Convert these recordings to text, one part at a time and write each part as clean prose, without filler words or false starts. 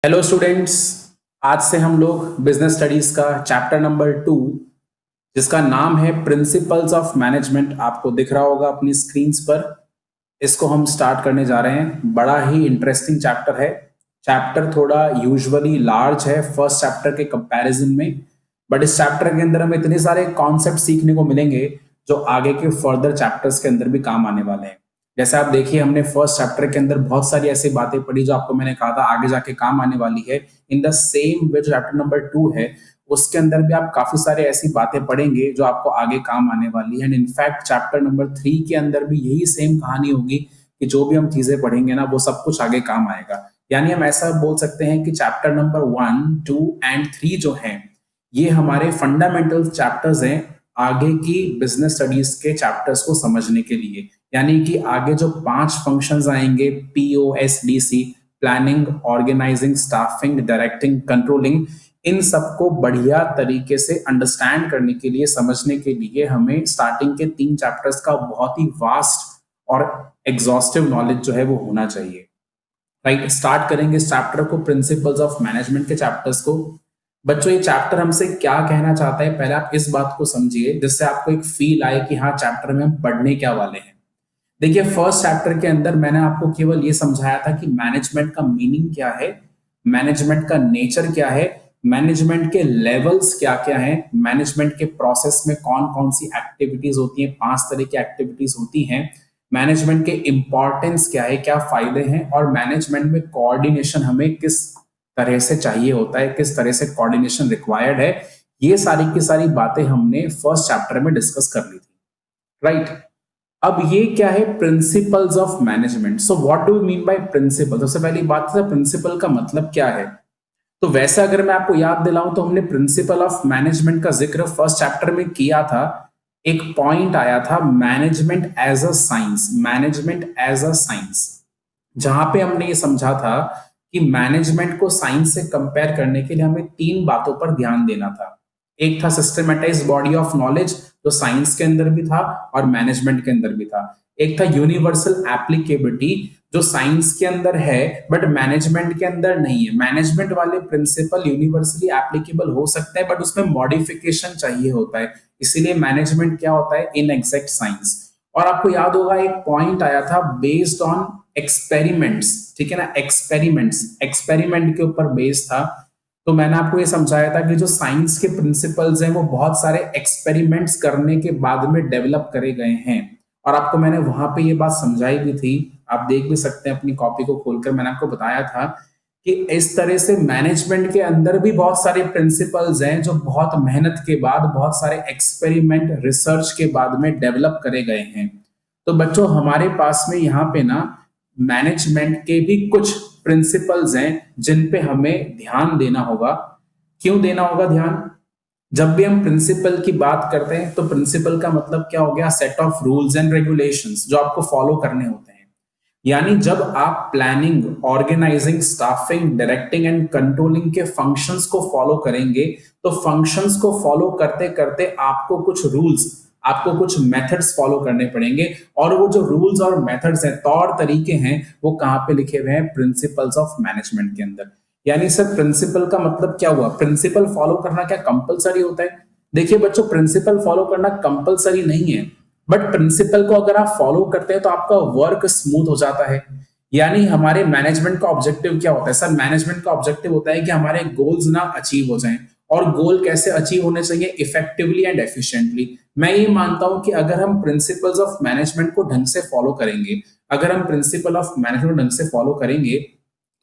Hello students. आज से हम लोग बिजनेस स्टडीज का चैप्टर नंबर 2 जिसका नाम है प्रिंसिपल्स ऑफ मैनेजमेंट आपको दिख रहा होगा अपनी स्क्रीन्स पर। इसको हम स्टार्ट करने जा रहे हैं। बड़ा ही इंटरेस्टिंग चैप्टर है। चैप्टर थोड़ा यूजुअली लार्ज है फर्स्ट चैप्टर के कंपैरिजन में, बट इस चैप्टर के अंदर हमें इतने सारे कॉन्सेप्ट सीखने को मिलेंगे जो आगे के फर्दर चैप्टर्स के अंदर भी काम आने वाले हैं। जैसे आप देखिए, हमने फर्स्ट चैप्टर के अंदर बहुत सारी ऐसी बातें पढ़ी जो आपको मैंने कहा था आगे जाके काम आने वाली है। इन द सेम वे जो चैप्टर नंबर 2 है उसके अंदर भी आप काफी सारे ऐसी बातें पढ़ेंगे जो आपको आगे काम आने वाली है। एंड इनफैक्ट चैप्टर नंबर 3 के अंदर भी यही सेम कहानी होगी कि जो भी हम चीजें पढ़ेंगे ना वो सब कुछ आगे काम आएगा। यानी हम ऐसा बोल सकते हैं कि चैप्टर नंबर 1, 2 एंड 3 जो है ये हमारे फंडामेंटल चैप्टर्स हैं आगे की बिजनेस स्टडीज के चैप्टर्स को समझने के लिए। यानी कि आगे जो 5 फंक्शंस आएंगे, POSDC, planning, organising, staffing, directing, controlling, इन सबको बढ़िया तरीके से अंडरस्टैंड करने के लिए, समझने के लिए हमें स्टार्टिंग के 3 चैप्टर्स का बहुत ही वास्ट और एग्जॉस्टिव नॉलेज जो है वो होना चाहिए। राइट, स्टार्ट करेंगे इस चैप्टर को, प्रिंसिपल्स ऑफ मैनेजमेंट के चैप्टर्स को। बच्चों ये चैप्टर हमसे क्या कहना चाहता है, पहले आप इस बात को समझिए जिससे आपको एक फील आए कि हाँ चैप्टर में हम पढ़ने क्या वाले हैं। देखिए, फर्स्ट चैप्टर के अंदर मैंने आपको केवल ये समझाया था कि मैनेजमेंट का मीनिंग क्या है, मैनेजमेंट का नेचर क्या है, मैनेजमेंट के लेवल्स क्या क्या हैं, मैनेजमेंट के प्रोसेस में कौन कौन सी एक्टिविटीज होती हैं, 5 तरह की एक्टिविटीज होती हैं, मैनेजमेंट के इंपॉर्टेंस क्या है, क्या फायदे हैं, और मैनेजमेंट में कोऑर्डिनेशन हमें किस तरह से चाहिए होता है, किस तरह से कोऑर्डिनेशन रिक्वायर्ड है। ये सारी की सारी बातें हमने फर्स्ट चैप्टर में डिस्कस कर ली थी। राइट, अब ये क्या है, principles of management. So what do we mean by principle? सबसे पहली बात है प्रिंसिपल का मतलब क्या है। तो वैसे अगर मैं आपको याद दिलाऊं तो हमने प्रिंसिपल ऑफ मैनेजमेंट का जिक्र फर्स्ट चैप्टर में किया था। एक पॉइंट आया था management as a science, management as a science, जहां पे हमने ये समझा था कि मैनेजमेंट को साइंस से कंपेयर करने के लिए हमें 3 बातों पर ध्यान देना था। एक था सिस्टमेटाइज्ड बॉडी ऑफ नॉलेज जो साइंस के अंदर भी था और मैनेजमेंट के अंदर भी था। एक था यूनिवर्सल एप्लीकेबिलिटी जो साइंस के अंदर है बट मैनेजमेंट के अंदर नहीं है। मैनेजमेंट वाले प्रिंसिपल यूनिवर्सली एप्लीकेबल हो सकते हैं बट उसमें मॉडिफिकेशन चाहिए होता है, इसीलिए मैनेजमेंट क्या होता है, इन एग्जैक्ट साइंस। और आपको याद होगा एक पॉइंट आया था बेस्ड ऑन एक्सपेरिमेंट्स, ठीक है ना, एक्सपेरिमेंट्स, एक्सपेरिमेंट के ऊपर बेस्ड था। तो मैंने आपको ये समझाया था कि जो साइंस के प्रिंसिपल्स हैं वो बहुत सारे एक्सपेरिमेंट्स करने के बाद में डेवलप करे गए हैं। और आपको मैंने वहां पे ये बात समझाई भी थी, आप देख भी सकते हैं अपनी कॉपी को खोलकर। मैंने आपको बताया था कि इस तरह से मैनेजमेंट के अंदर भी बहुत सारे प्रिंसिपल्स हैं जो बहुत मेहनत के बाद, बहुत सारे एक्सपेरिमेंट रिसर्च के बाद में डेवलप करे गए हैं। तो बच्चों हमारे पास में यहाँ पे ना मैनेजमेंट के भी कुछ प्रिंसिपल्स हैं जिन पे हमें ध्यान देना होगा। क्यों देना होगा ध्यान? जब भी हम प्रिंसिपल की बात करते हैं तो प्रिंसिपल का मतलब क्या हो गया, set of rules and regulations जो आपको फॉलो करने होते हैं। यानी जब आप planning, organising, staffing, directing and controlling के फंक्शंस को फॉलो करेंगे तो फंक्शंस को फॉलो करते करते आपको कुछ रूल्स, आपको कुछ मेथड्स फॉलो करने पड़ेंगे। और वो जो रूल्स और मेथड्स हैं, तौर तरीके हैं, वो कहां पे लिखे हुए हैं, प्रिंसिपल्स ऑफ मैनेजमेंट के अंदर। यानी सर प्रिंसिपल का मतलब क्या हुआ, प्रिंसिपल फॉलो करना क्या कंपलसरी होता है? देखिए बच्चों, प्रिंसिपल फॉलो करना कंपलसरी नहीं है, बट प्रिंसिपल को अगर आप फॉलो करते हैं तो आपका वर्क स्मूथ हो जाता है। यानी हमारे मैनेजमेंट का ऑब्जेक्टिव क्या होता है सर? मैनेजमेंट का ऑब्जेक्टिव होता है कि हमारे गोल्स ना अचीव हो जाएं। और गोल कैसे अचीव होने चाहिए? Effectively and efficiently. मैं ये मानता हूं कि अगर हम प्रिंसिपल्स ऑफ मैनेजमेंट को ढंग से फॉलो करेंगे, अगर हम प्रिंसिपल ऑफ मैनेजमेंट ढंग से फॉलो करेंगे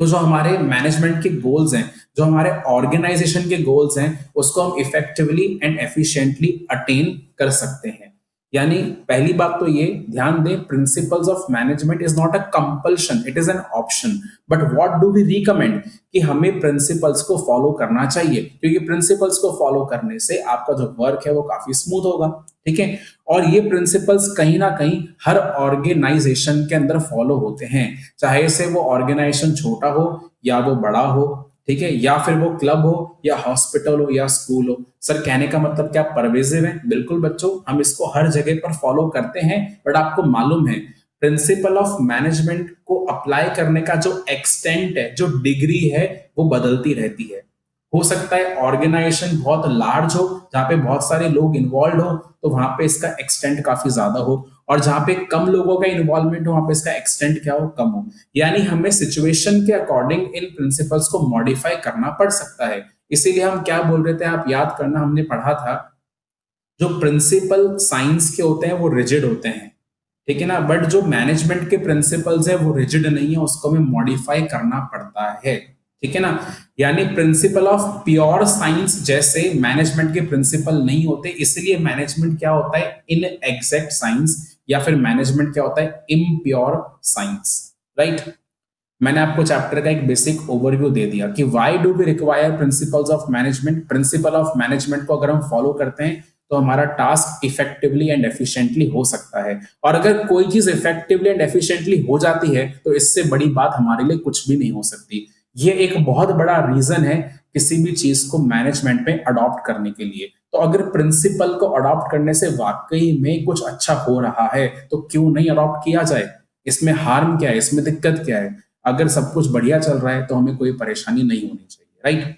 तो जो हमारे मैनेजमेंट के गोल्स हैं, जो हमारे ऑर्गेनाइजेशन के गोल्स हैं, उसको हम इफेक्टिवली एंड एफिशिएंटली अटेन कर सकते हैं। यानी पहली बात तो ये ध्यान दें, principles of management is not a compulsion, it is an option. But what do we recommend कि हमें प्रिंसिपल्स को फॉलो करना चाहिए, क्योंकि प्रिंसिपल्स को फॉलो करने से आपका जो वर्क है वो काफी स्मूथ होगा। ठीक है, और ये प्रिंसिपल्स कहीं ना कहीं हर ऑर्गेनाइजेशन के अंदर फॉलो होते हैं, चाहे से वो ऑर्गेनाइजेशन छोटा हो या वो बड़ा हो, ठीक है, या फिर वो क्लब हो या हॉस्पिटल हो या स्कूल हो। सर कहने का मतलब क्या परवेजिव है? बिल्कुल बच्चों, हम इसको हर जगह पर फॉलो करते हैं। बट आपको मालूम है प्रिंसिपल ऑफ मैनेजमेंट को अप्लाई करने का जो एक्सटेंट है, जो डिग्री है, वो बदलती रहती है। हो सकता है ऑर्गेनाइजेशन बहुत लार्ज हो, जहां पे बहुत सारे लोग इन्वॉल्व हो, तो वहां पे इसका एक्सटेंट काफी ज्यादा हो, और जहां पे कम लोगों का इन्वॉल्वमेंट हो, वहां पे इसका एक्सटेंट क्या हो, कम हो। यानी हमें सिचुएशन के अकॉर्डिंग इन प्रिंसिपल्स को मॉडिफाई करना पड़ सकता है। इसीलिए हम क्या बोल रहे थे, आप याद करना, हमने पढ़ा था जो प्रिंसिपल साइंस के होते हैं वो रिजिड होते हैं, ठीक है ना, बट जो मैनेजमेंट के प्रिंसिपल्स है वो रिजिड नहीं है, उसको हमें मॉडिफाई करना पड़ता है, ठीक है ना। यानी प्रिंसिपल ऑफ प्योर साइंस जैसे मैनेजमेंट के प्रिंसिपल नहीं होते, इसलिए मैनेजमेंट क्या होता है, इन एग्जैक्ट साइंस, या फिर मैनेजमेंट क्या होता है, इम्प्योर साइंस, राइट। मैंने आपको चैप्टर का एक बेसिक ओवरव्यू दे दिया कि why do we require principles of management. Principle of management को अगर हम फॉलो करते हैं तो हमारा टास्क इफेक्टिवली एंड एफिशिएंटली हो सकता है, और अगर कोई चीज इफेक्टिवली एंड एफिशिएंटली हो जाती है तो इससे बड़ी बात हमारे लिए कुछ भी नहीं हो सकती। ये एक बहुत बड़ा रीजन है किसी भी चीज को मैनेजमेंट में अडॉप्ट करने के लिए। तो अगर प्रिंसिपल को अडॉप्ट करने से वाकई में कुछ अच्छा हो रहा है तो क्यों नहीं अडॉप्ट किया जाए। इसमें हार्म क्या है, इसमें दिक्कत क्या है। अगर सब कुछ बढ़िया चल रहा है तो हमें कोई परेशानी नहीं होनी चाहिए, राइट।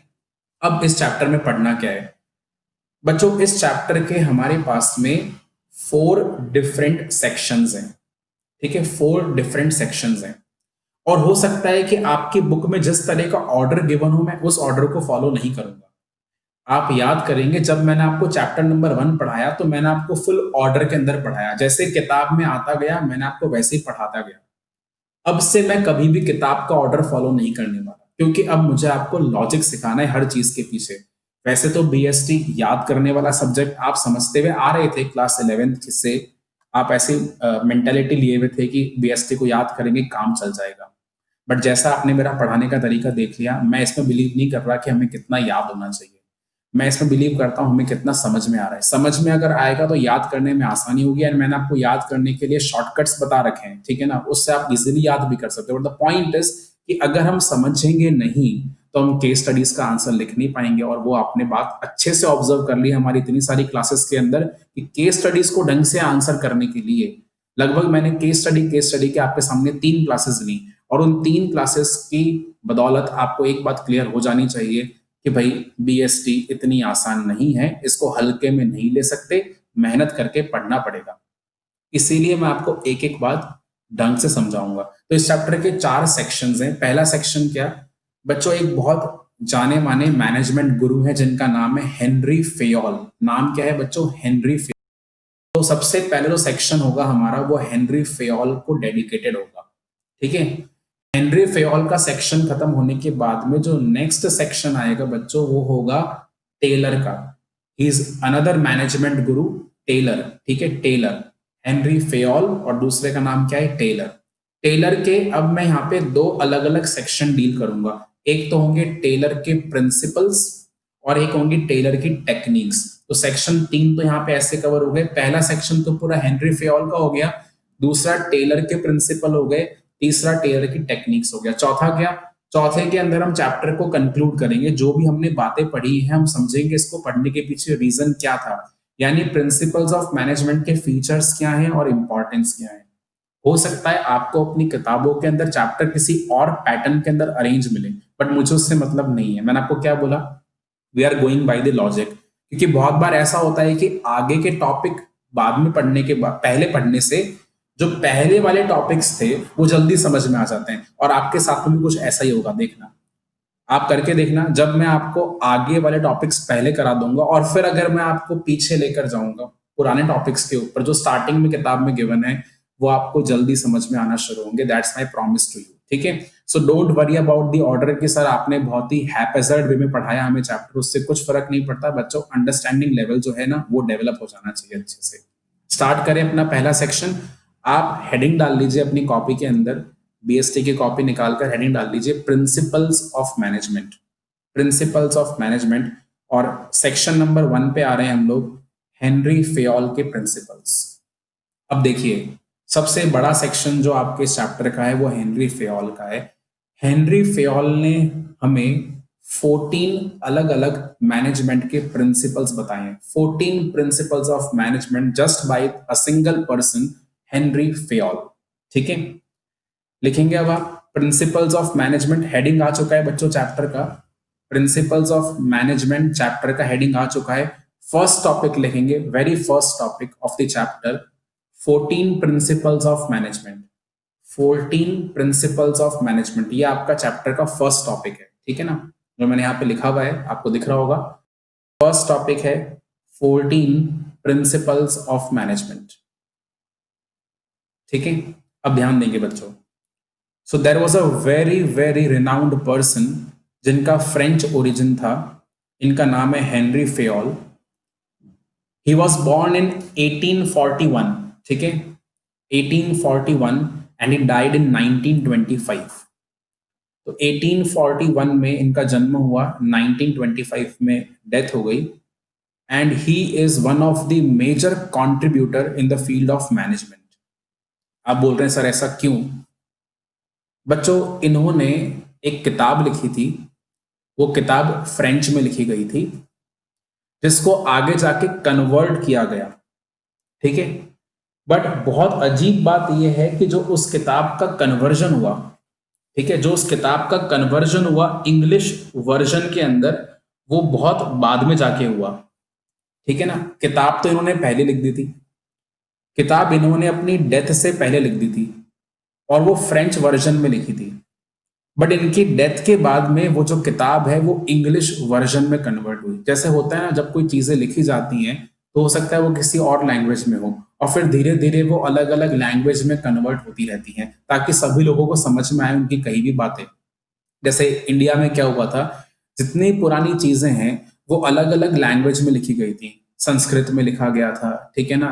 अब इस चैप्टर में पढ़ना क्या है बच्चों, इस चैप्टर के हमारे पास में 4 डिफरेंट सेक्शंस हैं, ठीक है, 4 डिफरेंट सेक्शंस हैं। और हो सकता है कि आपकी बुक में जिस तरह का ऑर्डर गिवन हो मैं उस ऑर्डर को फॉलो नहीं करूंगा। आप याद करेंगे जब मैंने आपको चैप्टर नंबर 1 पढ़ाया तो मैंने आपको फुल ऑर्डर के अंदर पढ़ाया, जैसे किताब में आता गया मैंने आपको वैसे ही पढ़ाता गया। अब से मैं कभी भी किताब का ऑर्डर फॉलो नहीं करने वाला, क्योंकि अब मुझे आपको लॉजिक सिखाना है हर चीज के पीछे। वैसे तो बीएसटी याद करने वाला सब्जेक्ट आप समझते हुए आ रहे थे क्लास 11th से, आप ऐसी मेंटेलिटी लिए हुए थे कि बीएसटी को याद करेंगे काम चल जाएगा। बट जैसा आपने मेरा पढ़ाने का तरीका देख लिया, मैं इसमें बिलीव नहीं कर रहा कि हमें कितना याद होना चाहिए। मैं इसमें बिलीव करता हूँ हमें कितना समझ में आ रहा है। समझ में अगर आएगा तो याद करने में आसानी होगी, एंड मैंने आपको याद करने के लिए शॉर्टकट्स बता रखे हैं, ठीक है ना, उससे आप इजीली याद भी कर सकते हो। बट द पॉइंट इज कि अगर हम समझेंगे नहीं तो हम केस स्टडीज का आंसर लिख नहीं पाएंगे। और वो आपने बात अच्छे से ऑब्जर्व कर ली हमारी इतनी सारी क्लासेस के अंदर कि केस स्टडीज को ढंग से आंसर करने के लिए लगभग मैंने केस स्टडी के आपके सामने 3 क्लासेस ली, और उन 3 क्लासेस की बदौलत आपको एक बात क्लियर हो जानी चाहिए कि भाई बीएसटी इतनी आसान नहीं है, इसको हल्के में नहीं ले सकते, मेहनत करके पढ़ना पड़ेगा। इसीलिए मैं आपको एक एक बात ढंग से समझाऊंगा। तो इस चैप्टर के 4 सेक्शंस हैं। पहला सेक्शन क्या बच्चों, एक बहुत जाने माने मैनेजमेंट गुरु है जिनका नाम है हेनरी फेयोल। नाम क्या है बच्चों, हेनरी फेयोल। तो सबसे पहले जो सेक्शन होगा हमारा वो हेनरी फेयोल को डेडिकेटेड होगा, ठीक है। हेनरी फेयोल का सेक्शन खत्म होने के बाद में जो नेक्स्ट सेक्शन आएगा बच्चों वो होगा टेलर का। He is another management Guru, Taylor, ठीक है, टेलर। हेनरी फेयोल और दूसरे का नाम क्या है, टेलर। टेलर के अब मैं यहाँ पे 2 अलग अलग सेक्शन डील करूंगा। एक तो होंगे टेलर के प्रिंसिपल्स और एक होंगी टेलर की टेक्निक्स। तो सेक्शन 3 तो यहाँ पे ऐसे कवर हो गए। पहला सेक्शन तो पूरा हेनरी फेयोल का हो गया, दूसरा टेलर के प्रिंसिपल हो गए, तीसरा टेलर की टेक्निक्स हो गया। चौथा क्या, चौथे के अंदर हम चैप्टर को कंक्लूड करेंगे, जो भी हमने बातें पढ़ी हैं हम समझेंगे इसको पढ़ने के पीछे रीजन क्या था, यानी प्रिंसिपल्स ऑफ मैनेजमेंट के फीचर्स क्या हैं और इंपॉर्टेंस क्या है। हो सकता है आपको अपनी किताबों के अंदर चैप्टर किसी और पैटर्न के अंदर अरेंज मिले, बट मुझे उससे मतलब नहीं है। मैंने आपको क्या बोला, we are going by the logic. क्योंकि बहुत बार ऐसा होता है कि आगे के टॉपिक बाद में पढ़ने के बाद पहले पढ़ने से जो पहले वाले टॉपिक्स थे वो जल्दी समझ में आ जाते हैं, और आपके साथ में भी कुछ ऐसा ही होगा। देखना, आप करके देखना, जब मैं आपको आगे वाले टॉपिक्स पहले करा दूंगा और फिर अगर मैं आपको पीछे लेकर जाऊंगा पुराने टॉपिक्स के ऊपर जो स्टार्टिंग में किताब में गिवन है, वो आपको जल्दी समझ में आना शुरू होंगे। That's my promise to you, ठीक है। So don't worry about the order कि सर आपने बहुत ही हैपेजर्ड वे में पढ़ाया हमें चैप्टर, उससे कुछ फर्क नहीं पड़ता बच्चों। अंडरस्टैंडिंग लेवल जो है ना वो डेवलप हो जाना चाहिए अच्छे से। स्टार्ट करें अपना पहला सेक्शन। आप हेडिंग डाल लीजिए अपनी कॉपी के अंदर, बीएसटी की कॉपी निकालकर हेडिंग डाल लीजिए principles of management, principles of management. और सेक्शन नंबर 1 पे आ रहे हैं हम लोग, हेनरी फेयोल के प्रिंसिपल्स। अब देखिए, सबसे बड़ा सेक्शन जो आपके चैप्टर का है वो हेनरी फेयोल का है। हेनरी फेयोल ने हमें 14 अलग अलग मैनेजमेंट के प्रिंसिपल्स बताए हैं। 14 principles of management just by a single person, Henry Fayol. ठीक है, लिखेंगे अब आप प्रिंसिपल्स ऑफ मैनेजमेंट, हेडिंग आ चुका है बच्चों चैप्टर का, प्रिंसिपल्स ऑफ मैनेजमेंट चैप्टर का हेडिंग आ चुका है। फर्स्ट टॉपिक लिखेंगे, very first topic of the chapter, 14 principles of management. 14 principles of management, ये आपका चैप्टर का फर्स्ट टॉपिक है, ठीक है ना, जो मैंने यहाँ पे लिखा हुआ है आपको दिख रहा होगा। फर्स्ट टॉपिक है 14 प्रिंसिपल्स ऑफ मैनेजमेंट, ठीक है। अब ध्यान देंगे बच्चों, so there was a very very renowned person जिनका फ्रेंच ओरिजिन था, इनका नाम है Henri Fayol. He was born in 1841, ठीक है, 1841 एंड ही डाइड इन 1925। तो 1841 में इनका जन्म हुआ, 1925 में डेथ हो गई, and he is one of the major contributor in the field of management. आप बोल रहे हैं सर ऐसा क्यों? बच्चों, इन्होंने एक किताब लिखी थी, वो किताब फ्रेंच में लिखी गई थी, जिसको आगे जाके कन्वर्ट किया गया, ठीक है। बट बहुत अजीब बात यह है कि जो उस किताब का कन्वर्जन हुआ, ठीक है, जो उस किताब का कन्वर्जन हुआ इंग्लिश वर्जन के अंदर, वो बहुत बाद में जाके हुआ, ठीक है ना। किताब तो इन्होंने पहले लिख दी थी, किताब इन्होंने अपनी डेथ से पहले लिख दी थी, और वो फ्रेंच वर्जन में लिखी थी। बट इनकी डेथ के बाद में वो जो किताब है वो इंग्लिश वर्जन में कन्वर्ट हुई। जैसे होता है ना, जब कोई चीजें लिखी जाती हैं तो हो सकता है वो किसी और लैंग्वेज में हो, और फिर धीरे धीरे वो अलग अलग लैंग्वेज में कन्वर्ट होती रहती हैं, ताकि सभी लोगों को समझ में आए उनकी कही भी बातें। जैसे इंडिया में क्या हुआ था, जितनी पुरानी चीजें हैं वो अलग अलग लैंग्वेज में लिखी गई थी, संस्कृत में लिखा गया था, ठीक है ना,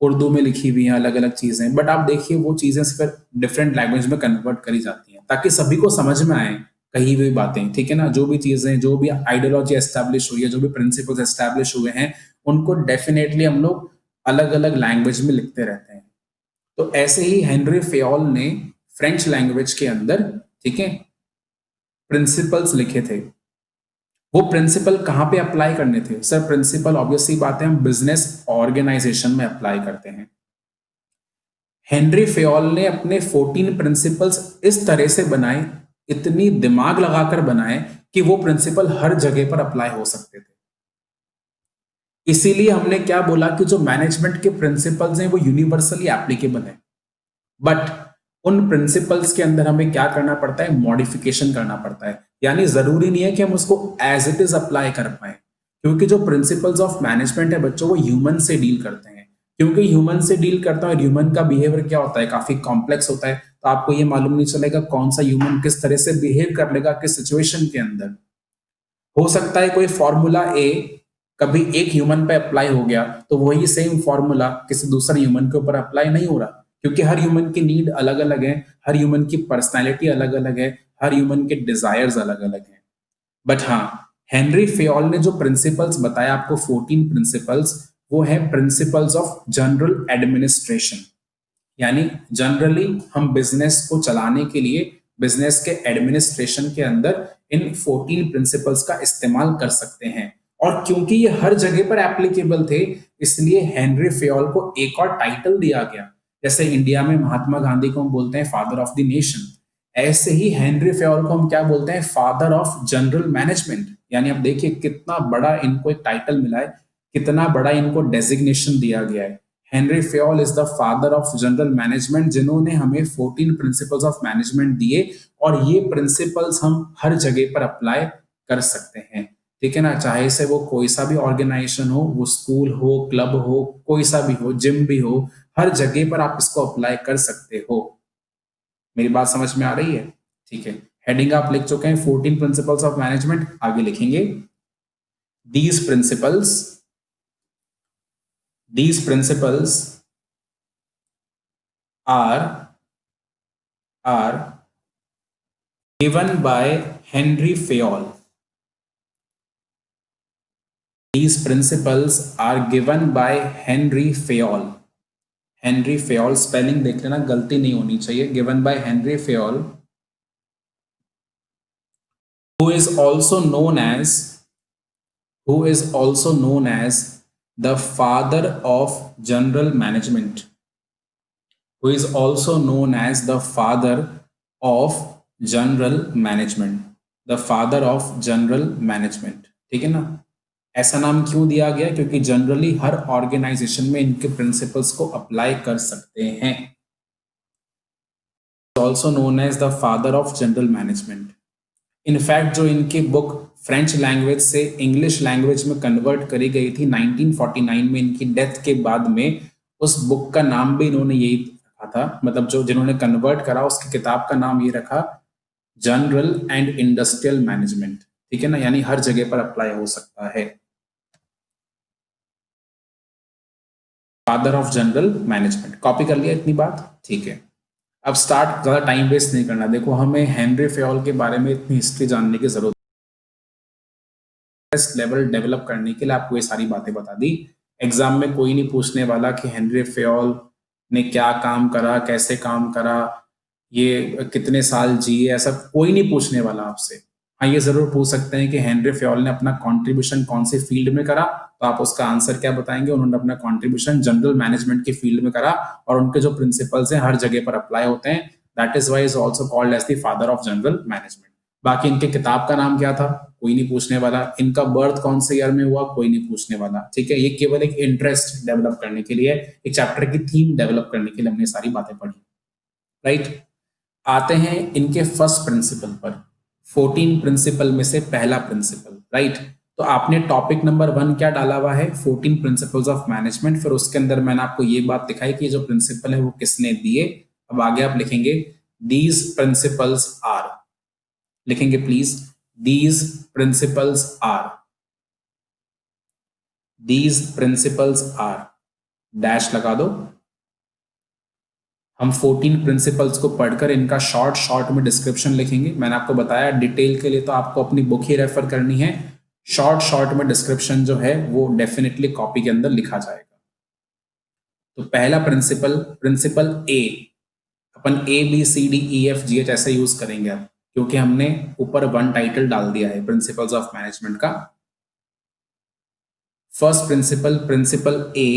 उर्दू में लिखी हुई हैं अलग अलग चीजें, बट आप देखिए वो चीजें फिर डिफरेंट लैंग्वेज में कन्वर्ट करी जाती हैं, ताकि सभी को समझ में आए कही हुई बातें, ठीक है ना। जो भी चीजें, जो भी आइडियोलॉजी एस्टैब्लिश हुई है, जो भी प्रिंसिपल्स एस्टैब्लिश हुए हैं, उनको डेफिनेटली हम लोग अलग अलग लैंग्वेज में लिखते रहते हैं। तो ऐसे ही हेनरी फेयोल ने फ्रेंच लैंग्वेज के अंदर, ठीक है, प्रिंसिपल्स लिखे थे। वो प्रिंसिपल कहाँ पे अप्लाई करने थे सर? प्रिंसिपल ऑब्वियसली बात है हम बिजनेस ऑर्गेनाइजेशन में अप्लाई करते हैं। हेनरी फेयोल ने अपने 14 प्रिंसिपल्स इस तरह से बनाए, इतनी दिमाग लगाकर बनाए कि वो प्रिंसिपल हर जगह पर अप्लाई हो सकते थे। इसीलिए हमने क्या बोला कि जो मैनेजमेंट के प्रिंसिपल्स हैं वो यूनिवर्सली एप्लीकेबल है, बट उन प्रिंसिपल्स के अंदर हमें क्या करना पड़ता है? मॉडिफिकेशन करना पड़ता है। यानी जरूरी नहीं है कि हम उसको एज इट इज अप्लाई कर पाए, क्योंकि जो प्रिंसिपल्स ऑफ मैनेजमेंट है बच्चों, वो ह्यूमन से डील करते हैं। क्योंकि ह्यूमन से डील करता है और ह्यूमन का बिहेवियर क्या होता है, काफी कॉम्प्लेक्स होता है, तो आपको ये मालूम नहीं चलेगा कौन सा ह्यूमन किस तरह से बिहेव कर लेगा किस सिचुएशन के अंदर। हो सकता है कोई फॉर्मूला ए कभी एक ह्यूमन पे अप्लाई हो गया, तो वही सेम फॉर्मूला किसी दूसरे ह्यूमन के ऊपर अप्लाई नहीं हो रहा, क्योंकि हर ह्यूमन की नीड अलग अलग है, हर ह्यूमन की पर्सनैलिटी अलग अलग है, हर ह्यूमन के डिजायर्स अलग अलग हैं। बट हाँ, हेनरी फेयोल ने जो प्रिंसिपल्स बताया आपको, 14 प्रिंसिपल्स, वो है प्रिंसिपल्स ऑफ जनरल एडमिनिस्ट्रेशन। यानी जनरली हम बिजनेस को चलाने के लिए बिजनेस के एडमिनिस्ट्रेशन के अंदर इन 14 प्रिंसिपल्स का इस्तेमाल कर सकते हैं। और क्योंकि ये हर जगह पर एप्लीकेबल थे, इसलिए हेनरी फेयोल को एक और टाइटल दिया गया। जैसे इंडिया में महात्मा गांधी को हम बोलते हैं फादर ऑफ द नेशन, ऐसे ही हेनरी फेयोल को हम क्या बोलते हैं? Father of general management. यानी अब देखिए कितना बड़ा इनको एक टाइटल मिला है, कितना बड़ा इनको डेजिग्नेशन दिया गया है। Henri Fayol is the father of general management, जिन्होंने हमें 14 प्रिंसिपल्स ऑफ मैनेजमेंट दिए, और ये प्रिंसिपल्स हम हर जगह पर अप्लाई कर सकते हैं, ठीक है ना। चाहे से वो कोई सा भी ऑर्गेनाइजेशन हो, वो स्कूल हो, क्लब हो, कोई सा भी हो, जिम भी हो, हर जगह पर आप इसको अप्लाई कर सकते हो। मेरी बात समझ में आ रही है? ठीक है, हेडिंग आप लिख चुके हैं 14 प्रिंसिपल्स ऑफ मैनेजमेंट, आगे लिखेंगे these principles, these principles are given by Henry Fayol. These principles are given by Henry Fayol. Henry Fayol spelling देख लेना, गलती नहीं होनी चाहिए। given by Henry Fayol, who is also known as the father of general management. who is also known as the father of general management, the father of general management, ठीक है ना। ऐसा नाम क्यों दिया गया? क्योंकि जनरली हर ऑर्गेनाइजेशन में इनके प्रिंसिपल्स को अप्लाई कर सकते हैं। Also known as the father of general management. In fact जो इनकी बुक फ्रेंच लैंग्वेज से इंग्लिश लैंग्वेज में कन्वर्ट करी गई थी 1949 में, इनकी डेथ के बाद में, उस बुक का नाम भी इन्होंने यही रखा था, मतलब जो जिन्होंने कन्वर्ट करा उसकी किताब का नाम ये रखा, जनरल एंड इंडस्ट्रियल मैनेजमेंट, ठीक है ना, यानी हर जगह पर अप्लाई हो सकता है। Father of general management, copy कर लिया इतनी बात, ठीक है। अब स्टार्ट, ज्यादा टाइम वेस्ट नहीं करना। देखो हमें हेनरी फेयोल के बारे में इतनी हिस्ट्री जानने की जरूरत, लेवल डेवलप करने के लिए आपको ये सारी बातें बता दी। एग्जाम में कोई नहीं पूछने वाला कि हेनरी फेयोल ने क्या काम करा, कैसे काम करा, ये कितने साल जिए, ऐसा कोई नहीं पूछने वाला आपसे। हाँ, ये जरूर पूछ सकते हैं कि हेनरी फेयोल ने अपना कंट्रीब्यूशन कौन से फील्ड में करा, तो आप उसका आंसर क्या बताएंगे? उन्होंने अपना कंट्रीब्यूशन जनरल मैनेजमेंट के फील्ड में करा, और उनके जो प्रिंसिपल्स हैं हर जगह पर अप्लाई होते हैं। That is why is also called as the father of general management. बाकी इनके किताब का नाम क्या था? कोई नहीं पूछने वाला। इनका बर्थ कौन से ईयर में हुआ? कोई नहीं पूछने वाला, ठीक है। ये केवल एक इंटरेस्ट डेवलप करने के लिए, एक चैप्टर की थीम डेवलप करने के लिए हमने सारी बातें पढ़ी, राइट। आते हैं इनके फर्स्ट प्रिंसिपल पर। 14 प्रिंसिपल में से पहला प्रिंसिपल, राइट। तो आपने टॉपिक नंबर 1 क्या डाला हुआ है? 14 प्रिंसिपल्स ऑफ मैनेजमेंट। फिर उसके अंदर मैंने आपको ये बात दिखाई कि जो प्रिंसिपल है वो किसने दिए। अब आगे आप लिखेंगे दीज प्रिंसिपल्स आर, लिखेंगे please, these principles are, these principles are, dash लगा दो। हम 14 प्रिंसिपल्स को पढ़कर इनका शॉर्ट में डिस्क्रिप्शन लिखेंगे। मैंने आपको बताया डिटेल के लिए तो आपको अपनी बुक ही रेफर करनी है। शॉर्ट में डिस्क्रिप्शन जो है वो डेफिनेटली कॉपी के अंदर लिखा जाएगा। तो पहला प्रिंसिपल, प्रिंसिपल ए, अपन ABCDEFGH ऐसे यूज करेंगे अब, क्योंकि हमने ऊपर 1 टाइटल डाल दिया है प्रिंसिपल्स ऑफ मैनेजमेंट का। First principle, principle A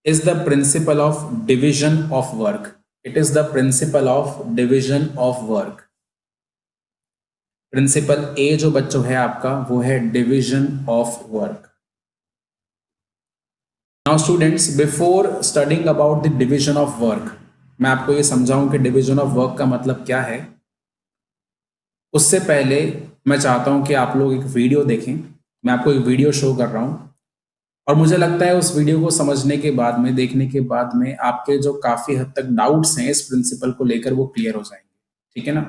is the principle of division of work. It is the principle of division of work. Principle A जो बच्चों है आपका वो है division of work. Now students, before studying about the division of work, मैं आपको ये समझाऊं कि डिविजन ऑफ वर्क का मतलब क्या है। उससे पहले मैं चाहता हूं कि आप लोग एक वीडियो देखें। मैं आपको एक वीडियो शो कर रहा हूं, और मुझे लगता है उस वीडियो को समझने के बाद में, देखने के बाद में, आपके जो काफी हद तक डाउट्स हैं इस प्रिंसिपल को लेकर वो क्लियर हो जाएंगे, ठीक है ना।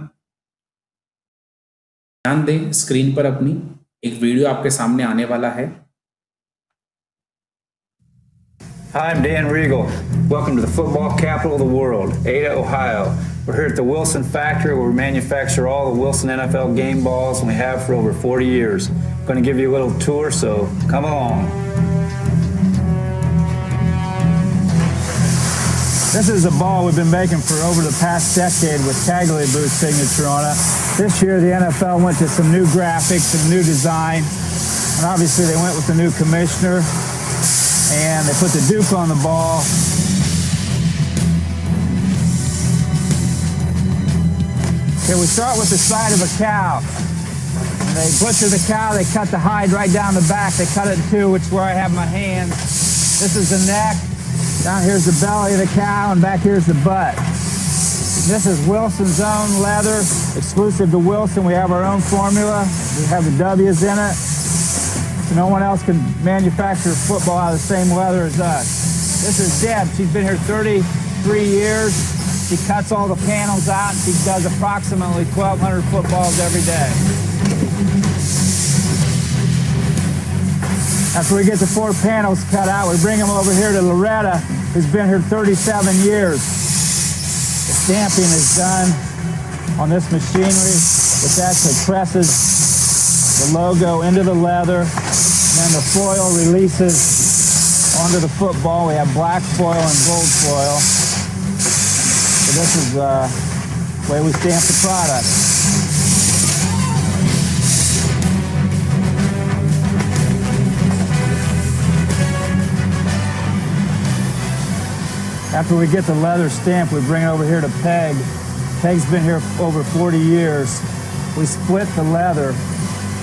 ध्यान दें स्क्रीन पर, अपनी एक वीडियो आपके सामने आने वाला है। Hi, I'm Dan Riegel. Welcome to the football capital of the world, Ada, Ohio. We're here at the Wilson factory where we manufacture all the Wilson NFL game balls, and we have for over 40 years. I'm going to give you a little tour, so come along. This is a ball we've been making for over the past decade with Tagliabue's signature on it. This year the NFL went to some new graphics and new design, and obviously they went with the new commissioner, and they put the Duke on the ball. Okay, we start with the side of a cow. When they butcher the cow, they cut the hide right down the back. They cut it in two, which is where I have my hand. This is the neck. Down here's the belly of the cow, and back here's the butt. This is Wilson's own leather, exclusive to Wilson. We have our own formula. We have the W's in it. So no one else can manufacture football out of the same leather as us. This is Deb. She's been here 33 years. She cuts all the panels out. She does approximately 1,200 footballs every day. After we get the 4 panels cut out, we bring them over here to Loretta, who's been here 37 years. The stamping is done on this machinery, which actually presses the logo into the leather, and then the foil releases onto the football. We have black foil and gold foil. So this is the way we stamp the product. After we get the leather stamp, we bring it over here to Peg. Peg's been here over 40 years. We split the leather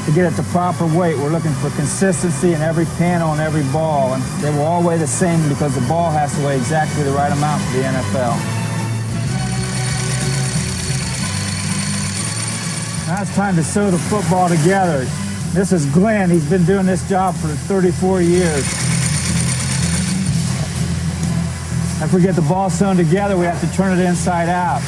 to get it the proper weight. We're looking for consistency in every panel and every ball, and they will all weigh the same because the ball has to weigh exactly the right amount for the NFL. Now it's time to sew the football together. This is Glenn. He's been doing this job for 34 years. After we get the ball sewn together, we have to turn it inside out.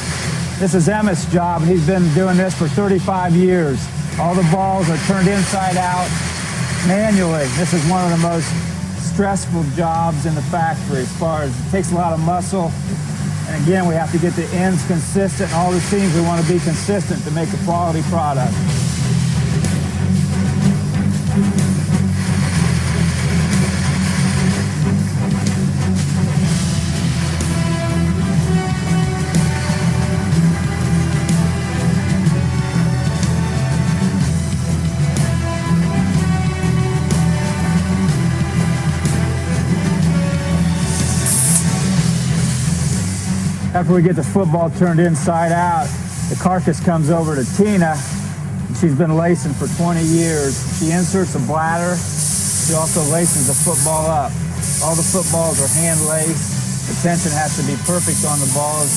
This is Emmett's job, and he's been doing this for 35 years. All the balls are turned inside out manually. This is one of the most stressful jobs in the factory as far as it takes a lot of muscle. And again, we have to get the ends consistent and all the seams we want to be consistent to make a quality product. After we get the football turned inside out, the carcass comes over to Tina. She's been lacing for 20 years. She inserts a bladder. She also laces the football up. All the footballs are hand laced. The tension has to be perfect on the balls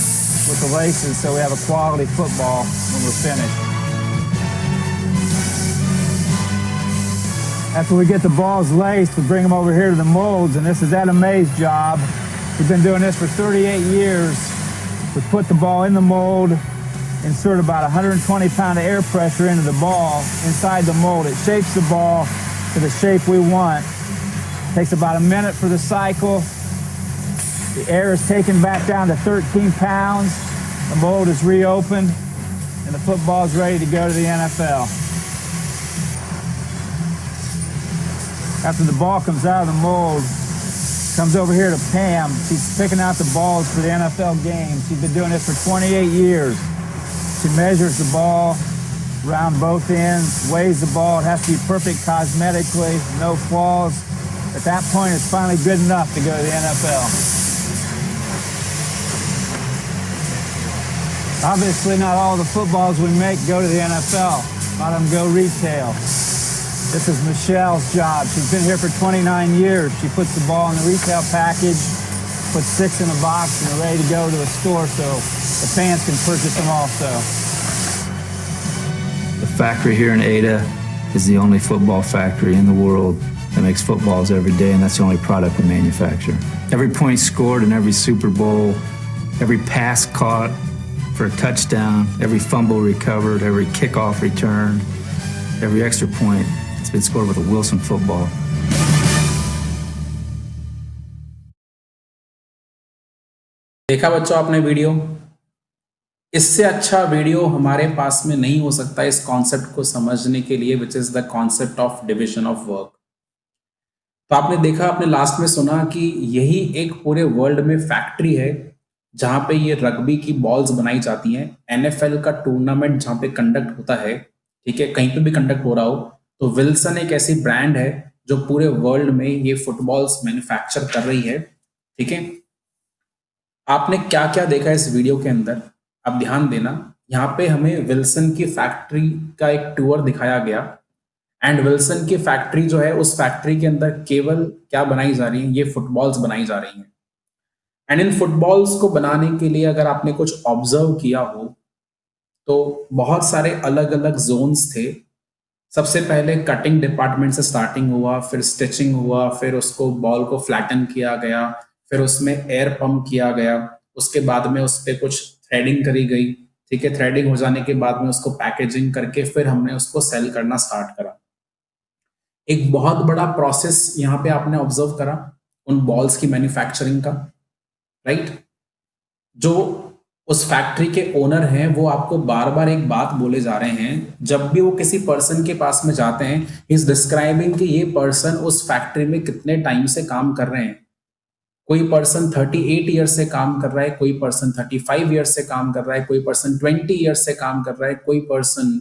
with the laces so we have a quality football when we're finished. After we get the balls laced, we bring them over here to the molds, and this is Etta May's job. We've been doing this for 38 years. We put the ball in the mold, insert about 120-pound of air pressure into the ball inside the mold. It shapes the ball to the shape we want. It takes about a minute for the cycle. The air is taken back down to 13 pounds. The mold is reopened, and the football is ready to go to the NFL. After the ball comes out of the mold, comes over here to Pam. She's picking out the balls for the NFL game. She's been doing this for 28 years. She measures the ball around both ends, weighs the ball. It has to be perfect cosmetically, no flaws. At that point, it's finally good enough to go to the NFL. Obviously, not all the footballs we make go to the NFL. A lot of them go retail. This is Michelle's job. She's been here for 29 years. She puts the ball in the retail package, puts 6 in a box, and they're ready to go to a store so the fans can purchase them also. The factory here in Ada is the only football factory in the world that makes footballs every day, and that's the only product we manufacture. Every point scored in every Super Bowl, every pass caught for a touchdown, every fumble recovered, every kickoff returned, every extra point, it's been scored with a Wilson football. देखा बच्चों आपने video? इससे अच्छा video हमारे पास में नहीं हो सकता इस कॉन्सेप्ट को समझने के लिए, which is the concept of division of work. तो आपने देखा, आपने लास्ट में सुना कि यही एक पूरे वर्ल्ड में फैक्ट्री है जहां पे ये रग्बी की बॉल्स बनाई जाती हैं। NFL का टूर्नामेंट जहां पे कंडक्ट होता है, ठीक है, कहीं पे भी कंडक्ट हो रहा हो, तो विल्सन एक ऐसी ब्रांड है जो पूरे वर्ल्ड में ये फुटबॉल्स मैन्युफैक्चर कर रही है। ठीक है, आपने क्या क्या देखा इस वीडियो के अंदर, आप ध्यान देना। यहाँ पे हमें विल्सन की फैक्ट्री का एक टूर दिखाया गया, एंड विल्सन की फैक्ट्री जो है, उस फैक्ट्री के अंदर केवल क्या बनाई जा रही है, ये फुटबॉल्स बनाई जा रही हैं। एंड इन फुटबॉल्स को बनाने के लिए अगर आपने कुछ ऑब्जर्व किया हो तो बहुत सारे अलग अलग जोन्स थे। सबसे पहले कटिंग डिपार्टमेंट से स्टार्टिंग हुआ, फिर स्टिचिंग हुआ, फिर उसको बॉल को फ्लैटन किया गया, फिर उसमें एयर पंप किया गया, उसके बाद में उस पर कुछ थ्रेडिंग करी गई। ठीक है, थ्रेडिंग हो जाने के बाद में उसको पैकेजिंग करके फिर हमने उसको सेल करना स्टार्ट करा। एक बहुत बड़ा प्रोसेस यहाँ पे आपने ऑब्जर्व करा उन बॉल्स की मैन्युफैक्चरिंग का, राइट। जो उस फैक्ट्री के ओनर हैं वो आपको बार बार एक बात बोले जा रहे हैं, जब भी वो किसी पर्सन के पास में जाते हैं, ही इज डिस्क्राइबिंग कि ये पर्सन उस फैक्ट्री में कितने टाइम से काम कर रहे हैं। कोई पर्सन 38 ईयर से काम कर रहा है, कोई पर्सन 35 ईयर से काम कर रहा है, कोई पर्सन 20 ईयर से काम कर रहा है, कोई पर्सन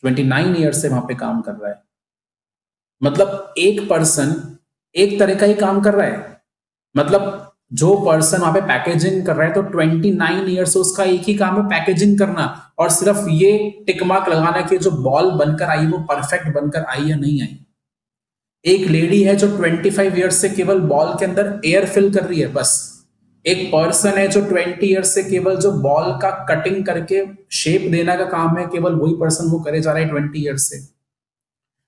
29 ईयर से वहां पे काम कर रहा है। मतलब एक पर्सन एक तरह का ही काम कर रहा है। मतलब जो पर्सन वहां पे पैकेजिंग कर रहा है तो 29 ईयर्स से उसका एक ही काम है पैकेजिंग करना, और सिर्फ ये टिक मार्क लगाना कि जो बॉल बनकर आई वो परफेक्ट बनकर आई या नहीं आई। एक लेडी है जो 25 ईयर्स से केवल बॉल के अंदर एयर फिल कर रही है बस। एक पर्सन है जो 20 ईयर्स से केवल जो बॉल का कटिंग करके शेप देना का काम है, केवल वही पर्सन वो करे जा रहा है 20 ईयर्स से।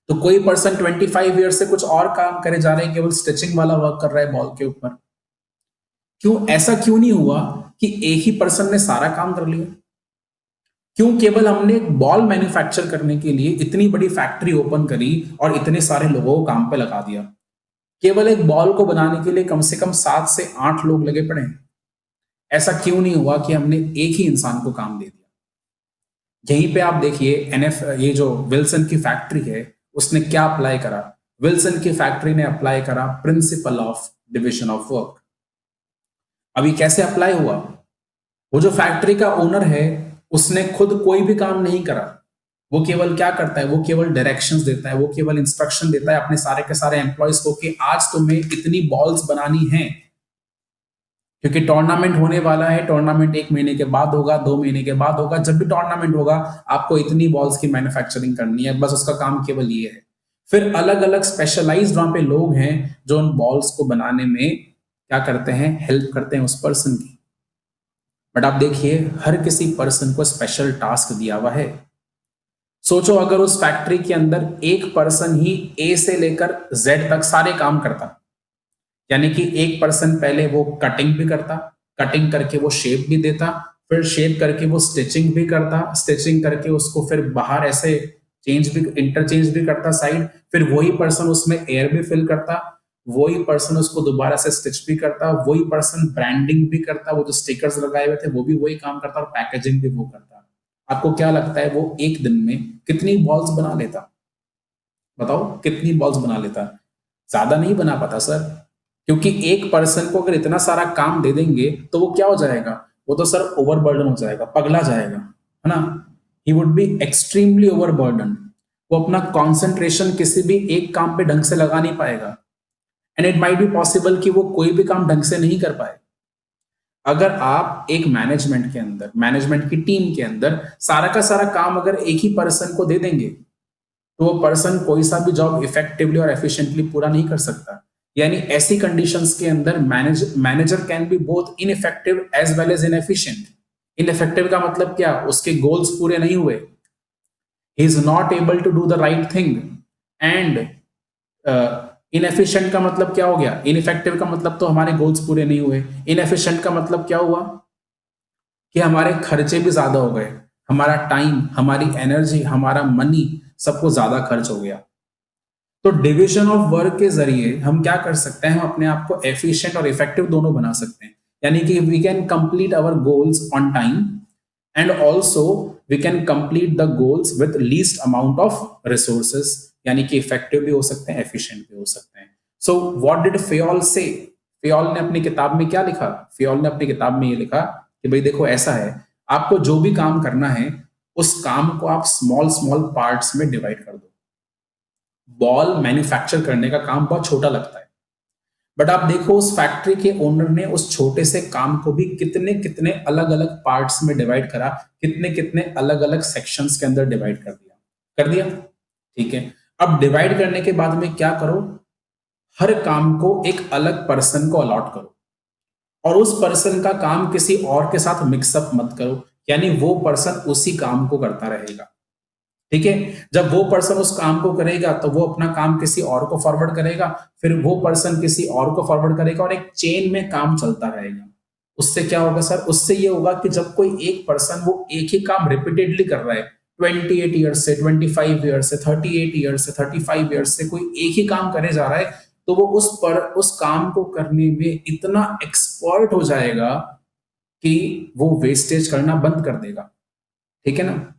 तो कोई पर्सन 25 ईयर्स से कुछ और काम करे जा रहे हैं, केवल स्टिचिंग वाला वर्क कर रहा है बॉल के ऊपर। क्यों ऐसा क्यों नहीं हुआ कि एक ही पर्सन ने सारा काम कर लिया? क्यों केवल हमने एक बॉल मैन्युफैक्चर करने के लिए इतनी बड़ी फैक्ट्री ओपन करी और इतने सारे लोगों को काम पे लगा दिया? केवल एक बॉल को बनाने के लिए कम से कम 7 से 8 लोग लगे पड़े हैं। ऐसा क्यों नहीं हुआ कि हमने एक ही इंसान को काम दे दिया? यहीं पे आप देखिए ये जो विल्सन की फैक्ट्री है उसने क्या अप्लाई करा? विल्सन की फैक्ट्री ने अप्लाई करा principal of division of work. अभी कैसे अप्लाई हुआ? वो जो फैक्ट्री का ओनर है उसने खुद कोई भी काम नहीं करा। वो केवल क्या करता है? वो केवल डायरेक्शंस देता है, वो केवल इंस्ट्रक्शन देता है अपने सारे के सारे एम्प्लॉयज को कि आज तुम्हें इतनी बॉल्स बनानी है, क्योंकि टूर्नामेंट होने वाला है। टूर्नामेंट 1 महीने के बाद होगा, 2 महीने के बाद होगा। जब भी टूर्नामेंट होगा आपको इतनी बॉल्स की मैन्युफैक्चरिंग करनी है, बस उसका काम केवल ये है। फिर अलग अलग स्पेशलाइज्ड वहां पे लोग हैं जो उन बॉल्स को बनाने में क्या करते हैं? हेल्प करते हैं उस पर्सन की। बट आप देखिए हर किसी पर्सन को स्पेशल टास्क दिया हुआ है। सोचो अगर उस फैक्ट्री के अंदर एक पर्सन ही ए से लेकर जेड तक सारे काम करता, यानी कि एक पर्सन पहले वो कटिंग भी करता, कटिंग करके वो शेप भी देता, फिर शेप करके वो स्टिचिंग भी करता, स्टिचिंग करके उसको फिर बाहर ऐसे इंटरचेंज भी करता साइड, फिर वही पर्सन उसमें एयर भी फिल करता, वही पर्सन उसको दोबारा से स्टिच भी करता, वही पर्सन ब्रांडिंग भी करता, वो जो स्टिकर्स लगाए हुए थे वो भी वही काम करता और पैकेजिंग भी वो करता। आपको क्या लगता है वो एक दिन में कितनी बॉल्स बना लेता? बताओ कितनी बॉल्स बना लेता? ज्यादा नहीं बना पाता सर, क्योंकि एक पर्सन को अगर इतना सारा काम दे देंगे तो वो क्या हो जाएगा? वो तो सर ओवरबर्डन हो जाएगा, पगला जाएगा, है ना? He would be extremely overburden. वो अपना कॉन्सेंट्रेशन किसी भी एक काम पे ढंग से लगा नहीं पाएगा, and it might be possible कि वो कोई भी काम ढंग से नहीं कर पाए। अगर आप एक मैनेजमेंट के अंदर, मैनेजमेंट की टीम के अंदर सारा का सारा काम अगर एक ही पर्सन को दे देंगे तो वो पर्सन कोई सा भी जॉब इफेक्टिवली और एफिशिएंटली पूरा नहीं कर सकता। यानी ऐसी कंडीशंस के अंदर manager can be both ineffective as well as inefficient. Ineffective का मतलब क्या? उसके गोल्स पूरे नहीं हुए, he is not able to do the right thing. And inefficient का मतलब क्या हो गया? इनइफेक्टिव का मतलब तो हमारे गोल्स पूरे नहीं हुए। इनएफिशिएंट का मतलब क्या हुआ? कि हमारे खर्चे भी ज्यादा हो गए, हमारा टाइम, हमारी एनर्जी, हमारा मनी सबको ज्यादा खर्च हो गया। तो डिविजन ऑफ वर्क के जरिए हम क्या कर सकते हैं? हम अपने आप को एफिशिएंट और इफेक्टिव दोनों बना सकते हैं। यानी कि we can complete our goals on time and also we can complete the goals with least amount of resources. यानी कि इफेक्टिव भी हो सकते हैं, एफिशिएंट भी हो सकते हैं। सो व्हाट डिड फेयोल से? फेयोल ने अपनी किताब में क्या लिखा? फेयोल ने अपनी किताब में ये लिखा कि भाई देखो ऐसा है, आपको जो भी काम करना है उस काम को आप स्मॉल स्मॉल पार्ट्स में डिवाइड कर दो। बॉल मैन्युफैक्चर करने का काम बहुत छोटा लगता है, बट आप देखो उस फैक्ट्री के ओनर ने उस छोटे से काम को भी कितने कितने अलग अलग पार्ट्स में डिवाइड करा, कितने कितने अलग अलग सेक्शंस के अंदर डिवाइड कर दिया। ठीक है, अब डिवाइड करने के बाद में क्या करो? हर काम को एक अलग पर्सन को अलॉट करो और उस पर्सन का काम किसी और के साथ मिक्सअप मत करो, यानी वो पर्सन उसी काम को करता रहेगा। ठीक है, जब वो पर्सन उस काम को करेगा तो वो अपना काम किसी और को फॉरवर्ड करेगा, फिर वो पर्सन किसी और को फॉरवर्ड करेगा और एक चेन में काम चलता रहेगा। उससे क्या होगा सर? उससे ये होगा कि जब कोई एक पर्सन वो एक ही काम रिपीटेडली कर रहा है 28 ईयर्स से, 25 ईयर्स से, 38 ईयर्स से, 35 ईयर्स से कोई एक ही काम करे जा रहा है, तो वो उस काम को करने में इतना एक्सपर्ट हो जाएगा कि वो वेस्टेज करना बंद कर देगा। ठीक है ना?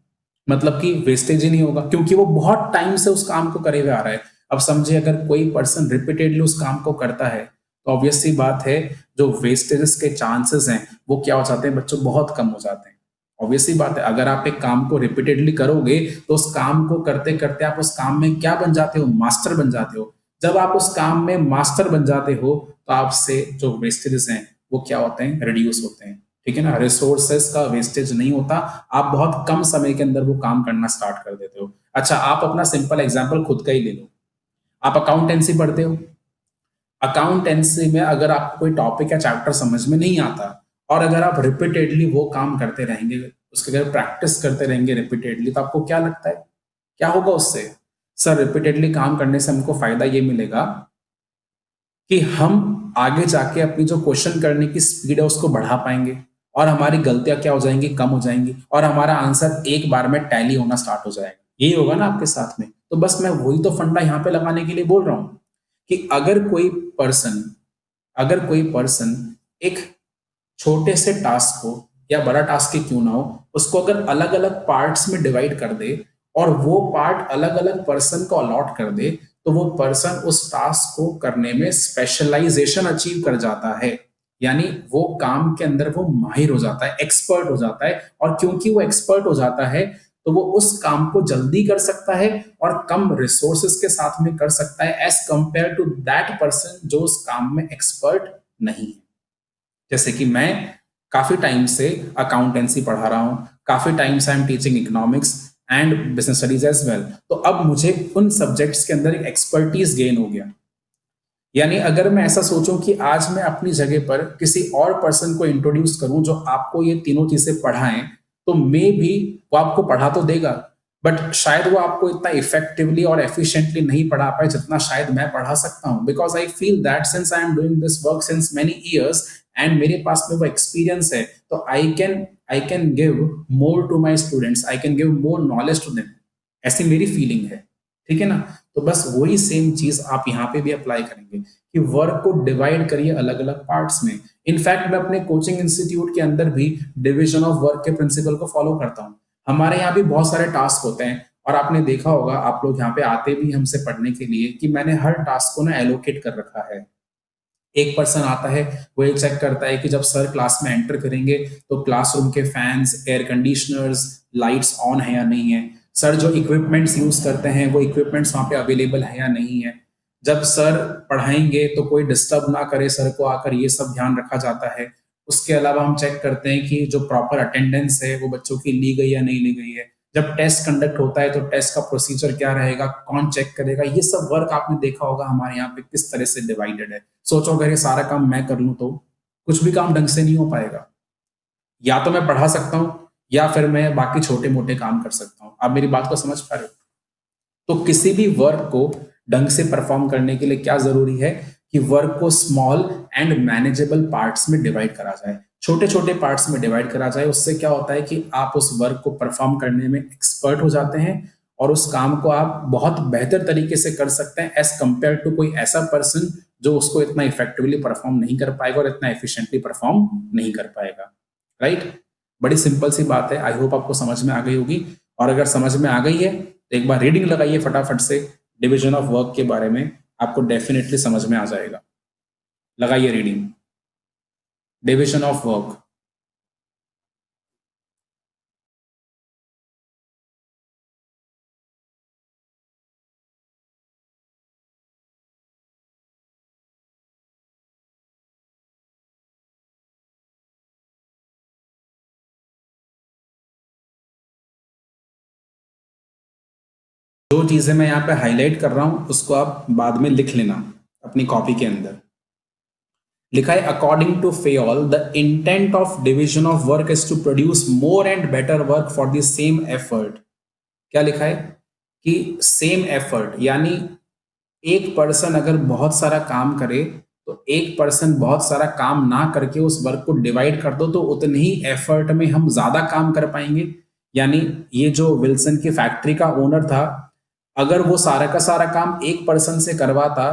मतलब कि वेस्टेज ही नहीं होगा, क्योंकि वो बहुत टाइम से उस काम को करे हुए आ रहा है। अब समझिए अगर कोई पर्सन रिपीटेडली उस काम को करता है तो ऑब्वियस सी बात है जो वेस्टेजेस के चांसेस हैं वो क्या हो जाते हैं बच्चों? बहुत कम हो जाते हैं। ऑब्वियस सी बात है, अगर आप एक काम को रिपीटेडली करोगे तो उस काम को करते करते आप उस काम में क्या बन जाते हो? मास्टर बन जाते हो। जब आप उस काम में मास्टर बन जाते हो तो आपसे जो वेस्टेजेस हैं वो क्या होते हैं, रिड्यूस होते हैं। ठीक है ना, रिसोर्सेस का वेस्टेज नहीं होता, आप बहुत कम समय के अंदर वो काम करना स्टार्ट कर देते हो। अच्छा, आप अपना सिंपल एग्जांपल खुद का ही ले लो। आप अकाउंटेंसी पढ़ते हो, अकाउंटेंसी में अगर आपको कोई टॉपिक या चैप्टर समझ में नहीं आता और अगर आप रिपीटेडली वो काम करते रहेंगे, उसके अगर प्रैक्टिस करते रहेंगे रिपीटेडली, तो आपको क्या लगता है क्या होगा उससे? सर, रिपीटेडली काम करने से हमको फायदा ये मिलेगा कि हम आगे जाके अपनी जो क्वेश्चन करने की स्पीड है उसको बढ़ा पाएंगे और हमारी गलतियां क्या हो जाएंगी, कम हो जाएंगी और हमारा आंसर एक बार में टैली होना स्टार्ट हो जाएगा। यही होगा ना आपके साथ में। तो बस मैं वही तो फंडा यहाँ पे लगाने के लिए बोल रहा हूँ कि अगर कोई पर्सन एक छोटे से टास्क को या बड़ा टास्क ही क्यों ना हो, उसको अगर अलग अलग पार्ट्स में डिवाइड कर दे और वो पार्ट अलग अलग पर्सन को अलॉट कर दे, तो वो पर्सन उस टास्क को करने में स्पेशलाइजेशन अचीव कर जाता है। यानी वो काम के अंदर वो माहिर हो जाता है, एक्सपर्ट हो जाता है, और क्योंकि वो एक्सपर्ट हो जाता है तो वो उस काम को जल्दी कर सकता है और कम रिसोर्सेस के साथ में कर सकता है as compare to that person जो उस काम में एक्सपर्ट नहीं है। जैसे कि मैं काफी टाइम से अकाउंटेंसी पढ़ा रहा हूं, काफी टाइम से I am teaching economics and business studies as well, तो अब मुझे उन सब्जेक्ट्स के अंदर एक एक्सपर्टीज गेन हो गया। यानी अगर मैं ऐसा सोचूं कि आज मैं अपनी जगह पर किसी और पर्सन को इंट्रोड्यूस करूं जो आपको ये तीनों चीजें पढ़ाएं, तो मे भी वो आपको पढ़ा तो देगा, बट शायद वो आपको इतना इफेक्टिवली और एफिशिएंटली नहीं पढ़ा पाए जितना शायद मैं पढ़ा सकता हूं, because I feel that since I am doing this work since many years and मेरे पास में वो एक्सपीरियंस है, तो I can give more to my students, I can give more knowledge to them. ऐसी मेरी फीलिंग है। ठीक है ना, तो बस वही सेम चीज आप यहाँ पे भी अप्लाई करेंगे कि वर्क को डिवाइड करिए अलग अलग पार्ट्स में। इनफैक्ट मैं अपने कोचिंग इंस्टीट्यूट के अंदर भी डिवीजन ऑफ वर्क के प्रिंसिपल को फॉलो करता हूँ। हमारे यहाँ भी बहुत सारे टास्क होते हैं और आपने देखा होगा, आप लोग यहाँ पे आते भी हमसे पढ़ने के लिए, कि मैंने हर टास्क को ना एलोकेट कर रखा है। एक पर्सन आता है, वो ये चेक करता है कि जब सर क्लास में एंटर करेंगे तो क्लासरूम के fans, air conditioners, lights on है या नहीं है, सर जो इक्विपमेंट्स यूज करते हैं वो इक्विपमेंट्स वहां पे अवेलेबल है या नहीं है, जब सर पढ़ाएंगे तो कोई डिस्टर्ब ना करे सर को आकर, ये सब ध्यान रखा जाता है। उसके अलावा हम चेक करते हैं कि जो प्रॉपर अटेंडेंस है वो बच्चों की ली गई या नहीं ली गई है। जब टेस्ट कंडक्ट होता है तो टेस्ट का प्रोसीजर क्या रहेगा, कौन चेक करेगा, ये सब वर्क आपने देखा होगा हमारे यहाँ पे किस तरह से डिवाइडेड है। सोचो अगर ये सारा काम मैं कर लूं तो कुछ भी काम ढंग से नहीं हो पाएगा। या तो मैं पढ़ा सकता हूं या फिर मैं बाकी छोटे मोटे काम कर सकता हूं। आप मेरी बात को समझ पा रहे हो? तो किसी भी वर्क को ढंग से परफॉर्म करने के लिए क्या जरूरी है कि वर्क को स्मॉल एंड मैनेजेबल पार्ट्स में डिवाइड करा जाए, छोटे छोटे पार्ट्स में डिवाइड करा जाए। उससे क्या होता है कि आप उस वर्क को परफॉर्म करने में एक्सपर्ट हो जाते हैं और उस काम को आप बहुत बेहतर तरीके से कर सकते हैं एज कंपेयर टू कोई ऐसा पर्सन जो उसको इतना इफेक्टिवली परफॉर्म नहीं कर पाएगा और इतना एफिशिएंटली परफॉर्म नहीं कर पाएगा। राइट? बड़ी सिंपल सी बात है। आई होप आपको समझ में आ गई होगी, और अगर समझ में आ गई है तो एक बार रीडिंग लगाइए फटाफट से डिवीजन ऑफ वर्क के बारे में, आपको डेफिनेटली समझ में आ जाएगा। लगाइए रीडिंग, डिवीजन ऑफ वर्क। जो चीजें मैं यहाँ पे हाईलाइट कर रहा हूं उसको आप बाद में लिख लेना अपनी कॉपी के अंदर। लिखा है according to Fayol the intent of division of work is to produce more and better work for the same effort. क्या लिखा है कि सेम एफर्ट, यानी एक पर्सन अगर बहुत सारा काम करे तो एक पर्सन बहुत सारा काम ना करके उस वर्क को डिवाइड कर दो तो उतने ही एफर्ट में हम ज्यादा काम कर पाएंगे। यानी ये जो विल्सन की फैक्ट्री का ओनर था, अगर वो सारा का सारा काम एक पर्सन से करवाता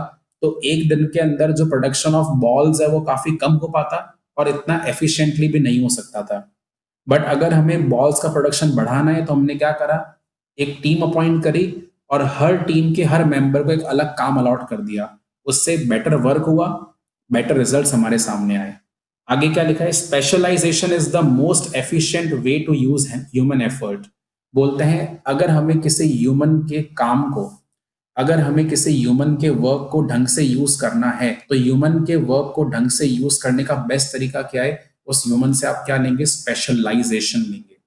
तो एक दिन के अंदर जो प्रोडक्शन ऑफ बॉल्स है वो काफी कम हो पाता और इतना एफिशिएंटली भी नहीं हो सकता था। बट अगर हमें बॉल्स का प्रोडक्शन बढ़ाना है तो हमने क्या करा, एक टीम अपॉइंट करी और हर टीम के हर मेंबर को एक अलग काम अलॉट कर दिया। उससे बेटर वर्क हुआ, बेटर रिजल्ट्स हमारे सामने आए। आगे क्या लिखा है, specialisation is the most efficient way to use human effort. बोलते हैं अगर हमें किसी ह्यूमन के काम को अगर हमें किसी ह्यूमन के वर्क को ढंग से यूज करना है तो ह्यूमन के वर्क को ढंग से यूज करने का बेस्ट तरीका क्या है? उस ह्यूमन से आप क्या लेंगे? स्पेशलाइजेशन लेंगे।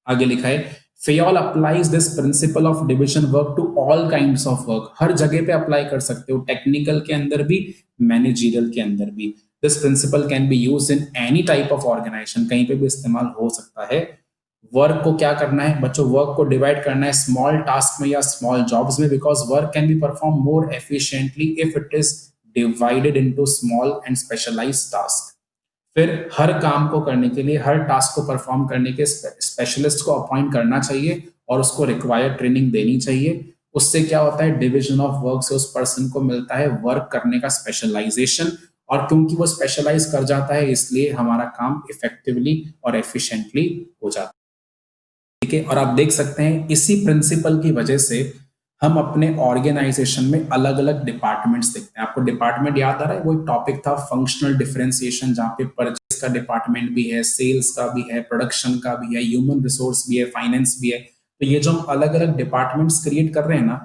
आगे लिखा है Fayol applies this principle of division work to all kinds of work. हर जगह पे अप्लाई कर सकते हो, टेक्निकल के अंदर भी, मैनेजरियल के अंदर भी। This principle can be use in any type of organisation, कहीं पे भी इस्तेमाल हो सकता है। वर्क को क्या करना है बच्चों? वर्क को डिवाइड करना है स्मॉल टास्क में या स्मॉल जॉब्स में, because work can be perform more efficiently if it is divided into small and specialised task. फिर हर काम को करने के लिए, हर टास्क को परफॉर्म करने के स्पेशलिस्ट को अपॉइंट करना चाहिए और उसको रिक्वायर्ड ट्रेनिंग देनी चाहिए। उससे क्या होता है? डिविजन ऑफ वर्क से उस पर्सन को मिलता है वर्क करने का स्पेशलाइजेशन, और क्योंकि वो स्पेशलाइज कर जाता है इसलिए हमारा काम इफेक्टिवली और एफिशिएंटली हो जाता है। ठीक है, और आप देख सकते हैं इसी प्रिंसिपल की वजह से हम अपने ऑर्गेनाइजेशन में अलग अलग डिपार्टमेंट्स देखते हैं। आपको डिपार्टमेंट याद आ रहा है? वो एक टॉपिक था फंक्शनल डिफरेंशिएशन, जहां पे परचेज का डिपार्टमेंट भी है, सेल्स का भी है, प्रोडक्शन का भी है, ह्यूमन रिसोर्स भी है, फाइनेंस भी है। तो ये जो हम अलग अलग डिपार्टमेंट्स क्रिएट कर रहे हैं ना,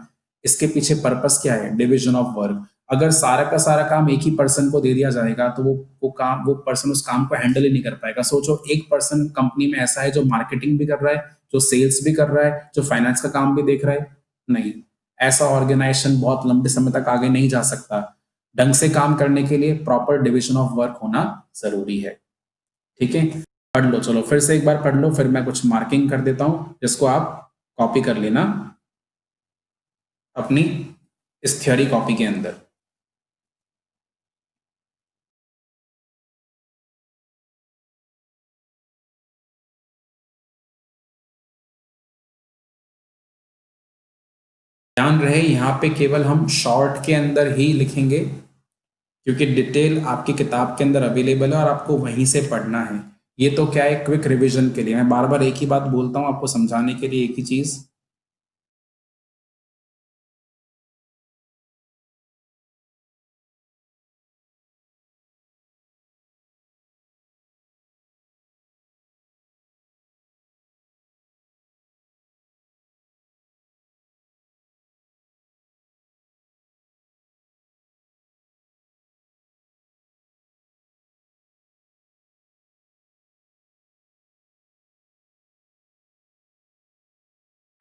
इसके पीछे पर्पस क्या है? Division of work. अगर सारा का सारा काम एक ही पर्सन को दे दिया जाएगा तो वो पर्सन उस काम को हैंडल ही नहीं कर पाएगा। सोचो, एक पर्सन कंपनी में ऐसा है जो मार्केटिंग भी कर रहा है, जो सेल्स भी कर रहा है, जो फाइनेंस का काम भी देख रहा है? नहीं, ऐसा ऑर्गेनाइजेशन बहुत लंबे समय तक आगे नहीं जा सकता। ढंग से काम करने के लिए प्रॉपर डिविजन ऑफ वर्क होना जरूरी है। ठीक है, पढ़ लो, चलो फिर से एक बार पढ़ लो, फिर मैं कुछ मार्किंग कर देता हूं जिसको आप कॉपी कर लेना अपनी इस थ्योरी कॉपी के अंदर। ध्यान रहे यहाँ पे केवल हम शॉर्ट के अंदर ही लिखेंगे, क्योंकि डिटेल आपकी किताब के अंदर अवेलेबल है और आपको वहीं से पढ़ना है। ये तो क्या है, क्विक रिवीजन के लिए। मैं बार बार एक ही बात बोलता हूँ आपको समझाने के लिए, एक ही चीज।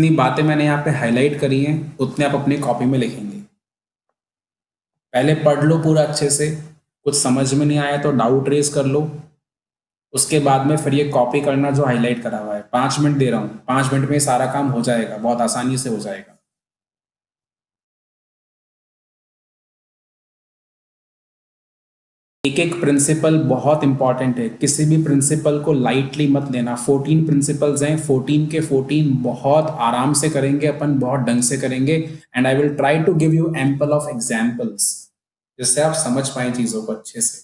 जितनी बातें मैंने यहाँ पे हाईलाइट करी हैं उतने आप अपनी कॉपी में लिखेंगे। पहले पढ़ लो पूरा अच्छे से, कुछ समझ में नहीं आया तो डाउट रेज कर लो। उसके बाद में फिर ये कॉपी करना जो हाईलाइट करा हुआ है। 5 मिनट दे रहा हूँ, 5 मिनट में सारा काम हो जाएगा, बहुत आसानी से हो जाएगा। एक एक प्रिंसिपल बहुत इंपॉर्टेंट है, किसी भी प्रिंसिपल को लाइटली मत लेना। 14 प्रिंसिपल्स हैं, 14 के 14 बहुत आराम से करेंगे अपन, बहुत ढंग से करेंगे। And I will try to give you ample of examples जिससे आप समझ पाए चीजों को अच्छे से।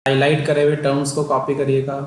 हाईलाइट करे हुए टर्म्स को कॉपी करिएगा।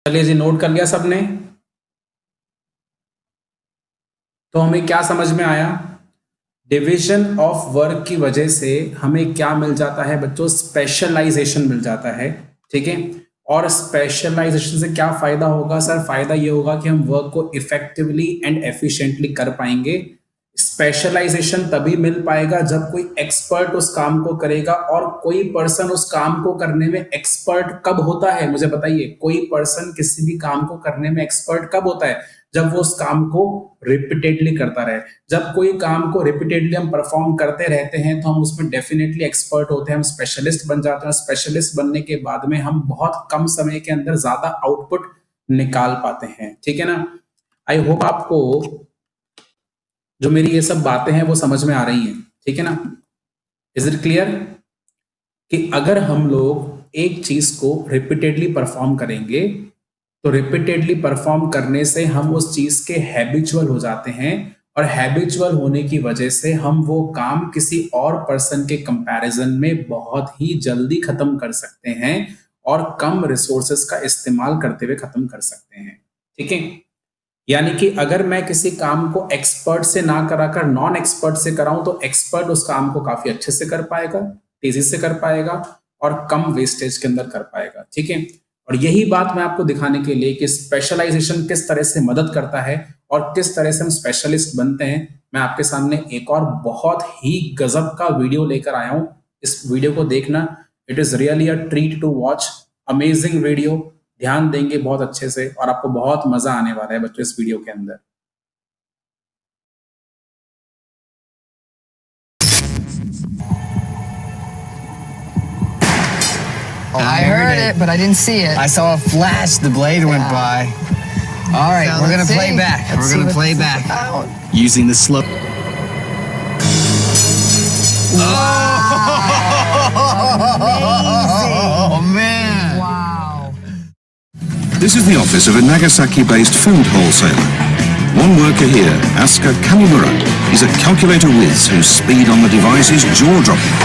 चलिए जी, नोट कर लिया सबने? तो हमें क्या समझ में आया? डिवीजन ऑफ वर्क की वजह से हमें क्या मिल जाता है बच्चों? स्पेशलाइजेशन मिल जाता है। ठीक है, और स्पेशलाइजेशन से क्या फायदा होगा सर? फायदा ये होगा कि हम वर्क को इफेक्टिवली एंड एफिशिएंटली कर पाएंगे। स्पेशलाइजेशन तभी मिल पाएगा जब कोई एक्सपर्ट उस काम को करेगा। और कोई पर्सन उस काम को करने में एक्सपर्ट कब होता है, मुझे बताइए? कोई पर्सन किसी भी काम को करने में एक्सपर्ट कब होता है? जब वो उस काम को रिपीटेडली करता रहे। जब कोई काम को रिपीटेडली हम परफॉर्म करते रहते हैं तो हम उसमें डेफिनेटली एक्सपर्ट होते हैं, हम स्पेशलिस्ट बन जाते हैं। स्पेशलिस्ट बनने के बाद में हम बहुत कम समय के अंदर ज्यादा आउटपुट निकाल पाते हैं। ठीक है ना? आई होप आपको जो मेरी ये सब बातें हैं वो समझ में आ रही हैं। ठीक है ना? इज इट क्लियर कि अगर हम लोग एक चीज को रिपीटेडली परफॉर्म करेंगे तो रिपीटेडली परफॉर्म करने से हम उस चीज के हैबिचुअल हो जाते हैं, और हैबिचुअल होने की वजह से हम वो काम किसी और पर्सन के कंपैरिजन में बहुत ही जल्दी खत्म कर सकते हैं और कम रिसोर्सेस का इस्तेमाल करते हुए खत्म कर सकते हैं। ठीक है, यानी कि अगर मैं किसी काम को एक्सपर्ट से ना कराकर नॉन एक्सपर्ट से कराऊं तो एक्सपर्ट उस काम को काफी अच्छे से कर पाएगा, तेजी से कर पाएगा और कम वेस्टेज के अंदर कर पाएगा। ठीक है, और यही बात मैं आपको दिखाने के लिए कि स्पेशलाइजेशन किस तरह से मदद करता है और किस तरह से हम स्पेशलिस्ट बनते हैं, मैं आपके सामने एक और बहुत ही गजब का वीडियो लेकर आया हूं। इस वीडियो को देखना, it is really a treat to watch, amazing video. ध्यान देंगे बहुत अच्छे से और आपको बहुत मजा आने वाला है बच्चों इस वीडियो के अंदर। Oh, I heard it, but I didn't see it. I saw a flash. The blade went by. All right, So we're gonna let's play see. back. Let's We're see gonna what play this is back. about. Using the slow. Oh man! Wow. This is the office of a Nagasaki-based food wholesaler. One worker here, Asuka Kamimura, is a calculator whiz whose speed on the device is jaw-dropping.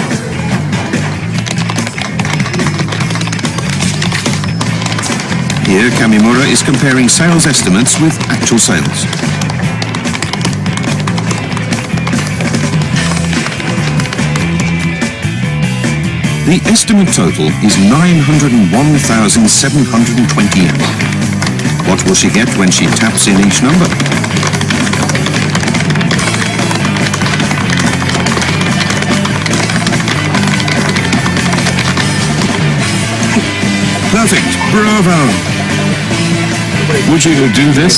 Here, Kamimura is comparing sales estimates with actual sales. The estimate total is 901,720 yen. What will she get when she taps in each number? Perfect! Bravo! Would you do this?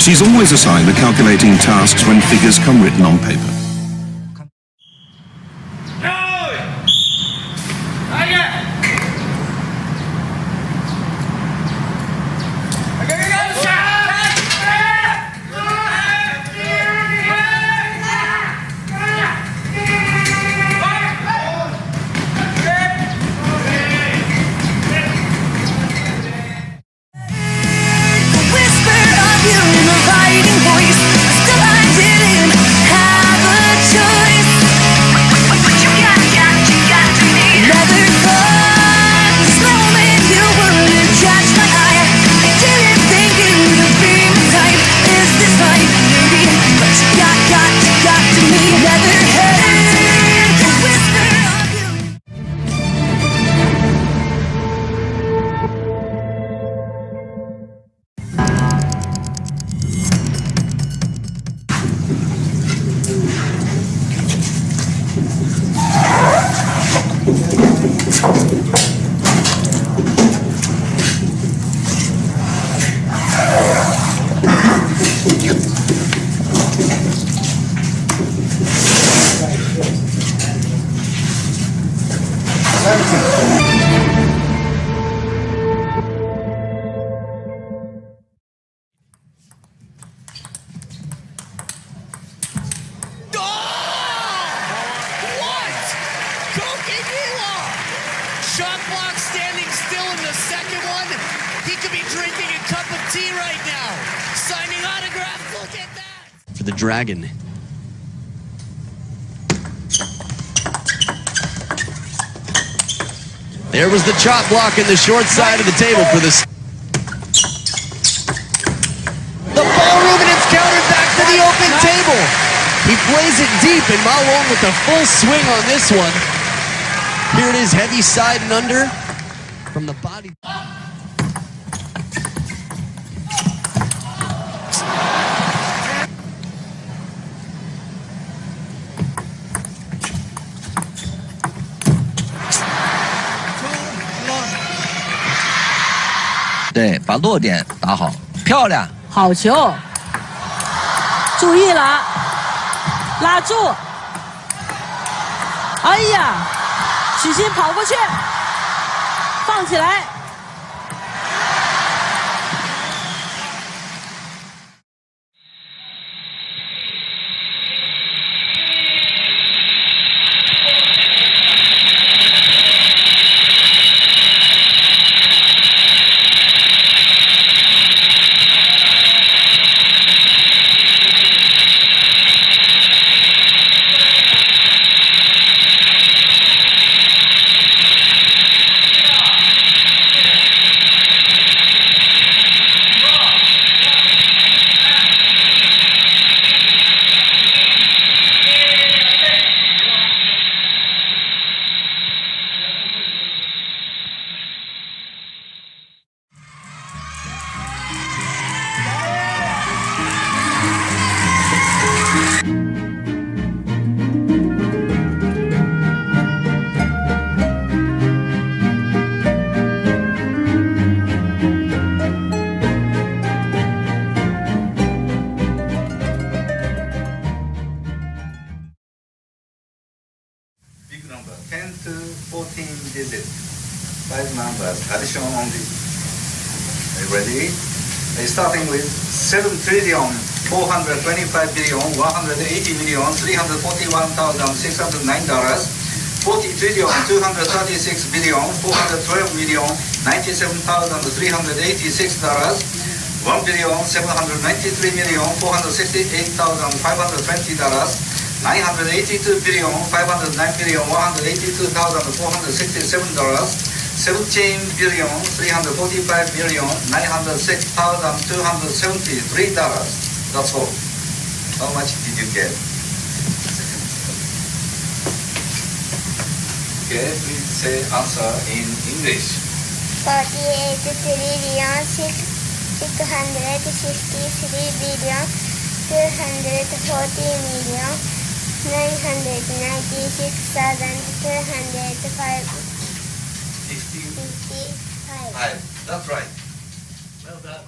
She's always assigned the calculating tasks when figures come written on paper. for the Dragon. There was the chop block in the short side of the table for this. The ballroom, and it's countered back to the open table. He plays it deep, and Ma Long with a full swing on this one. Here it is, heavy side and under from the body.对，把落点打好，漂亮。好球，注意了，拉住。哎呀，许昕跑过去，放起来。Big number, 10 to 14 digits, 5 numbers, addition only. Are you ready? Starting with 7,425,180,341,609, 40,236,412,97,386, $1,793,468,520, $982,509,182,467, $17,345,906,273. That's all. How much did you get? Okay, please say answer in English. 48,260,240,996,205. That's right. Well done.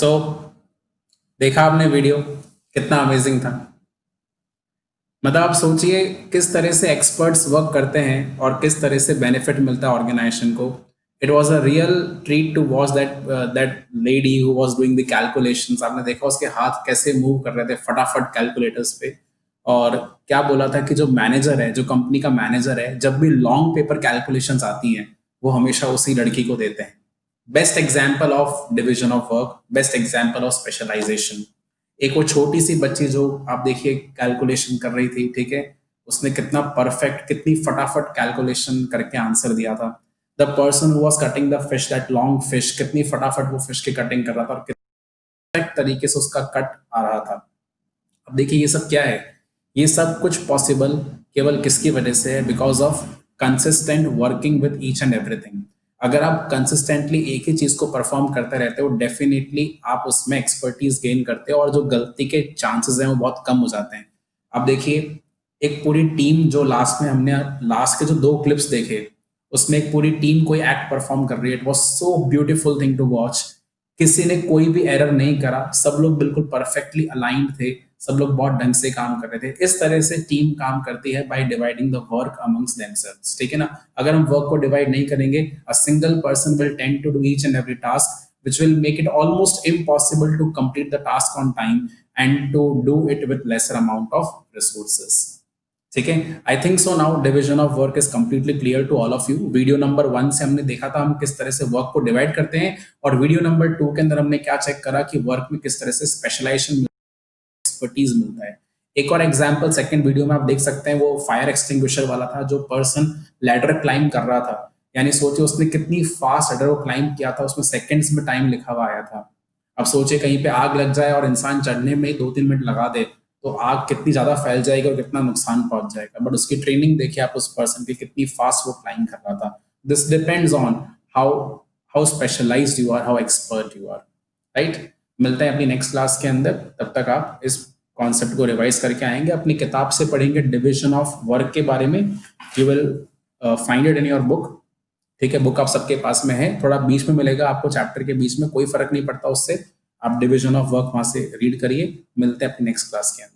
तो देखा आपने video, कितना amazing था। मतलब आप सोचिए किस तरह से एक्सपर्ट्स वर्क करते हैं और किस तरह से बेनिफिट मिलता है ऑर्गेनाइजेशन को। It was a real treat to watch that lady who was doing the calculations. आपने देखा उसके हाथ कैसे मूव कर रहे थे फटाफट कैलकुलेटर्स पे, और क्या बोला था कि जो मैनेजर है, जो कंपनी का मैनेजर है, जब भी लॉन्ग पेपर कैलकुलेशंस आती हैं वो हमेशा उसी लड़की को देते हैं। Best example of division of work, best example of specialisation. एक वो छोटी सी बच्ची जो आप देखिए कैलकुलेशन कर रही थी, ठीक है, उसने कितना परफेक्ट, कितनी फटाफट कैलकुलेशन करके आंसर दिया था। The person who was cutting the fish, that long fish, कितनी फटाफट वो फिश की कटिंग कर रहा था और करेक्ट तरीके से उसका कट आ रहा था। अब देखिए ये सब क्या है, ये सब कुछ पॉसिबल केवल किसकी वजह से है? Because of consistent working with each and everything. अगर आप कंसिस्टेंटली एक ही चीज को परफॉर्म करते रहते हो, डेफिनेटली आप उसमें एक्सपर्टीज गेन करते हो और जो गलती के चांसेस हैं वो बहुत कम हो जाते हैं। अब देखिए एक पूरी टीम, जो लास्ट में हमने लास्ट के जो 2 क्लिप्स देखे, उसमें एक पूरी टीम कोई एक्ट परफॉर्म कर रही है। It was so beautiful thing to watch. किसी ने कोई भी एरर नहीं करा, सब लोग बिल्कुल परफेक्टली अलाइंड थे, सब लोग बहुत ढंग से काम कर रहे थे। इस तरह से टीम काम करती है by dividing the work amongst themselves, ठीक है ना। अगर हम वर्क को डिवाइड नहीं करेंगे, a single person will tend to do each and every task which will make it almost impossible to complete the task on time and to do it with lesser amount of resources. ठीक है, I think so now division of work is completely clear to all of you. Video number 1 से हमने देखा था हम किस तरह से वर्क को डिवाइड करते हैं, और वीडियो नंबर 2 के अंदर हमने क्या चेक करा कि वर्क में किस तरह से स्पेशलाइजेशन, एक्सपर्टीज मिलता है। एक और एग्जांपल सेकंड वीडियो में आप देख सकते हैं, वो फायर एक्सटिंग्विशर वाला था, जो पर्सन लैडर क्लाइंब कर रहा था। यानी सोचिए उसने कितनी फास्ट लैडर को क्लाइंब किया था, उसमें सेकंड्स में टाइम लिखा हुआ आया था। अब सोचिए कहीं पे आग लग जाए और इंसान चढ़ने में 2-3 मिनट लगा दे, तो आग कितनी ज्यादा फैल जाएगी और कितना नुकसान पहुंच जाएगा। बट उसकी ट्रेनिंग देखिए आप उस पर्सन की, कितनी फास्ट वो क्लाइंब कर रहा था। This depends on how specialised you are, how expert you are, right. मिलते हैं अपनी नेक्स्ट क्लास के अंदर, तब तक आप इस कॉन्सेप्ट को रिवाइज करके आएंगे। अपनी किताब से पढ़ेंगे डिविजन ऑफ वर्क के बारे में। You will find it in your book, ठीक है। बुक आप सबके पास में है, थोड़ा बीच में मिलेगा आपको, चैप्टर के बीच में, कोई फर्क नहीं पड़ता उससे। आप डिविजन ऑफ वर्क वहां से रीड करिए। मिलते हैं अपनी नेक्स्ट क्लास के अंदर।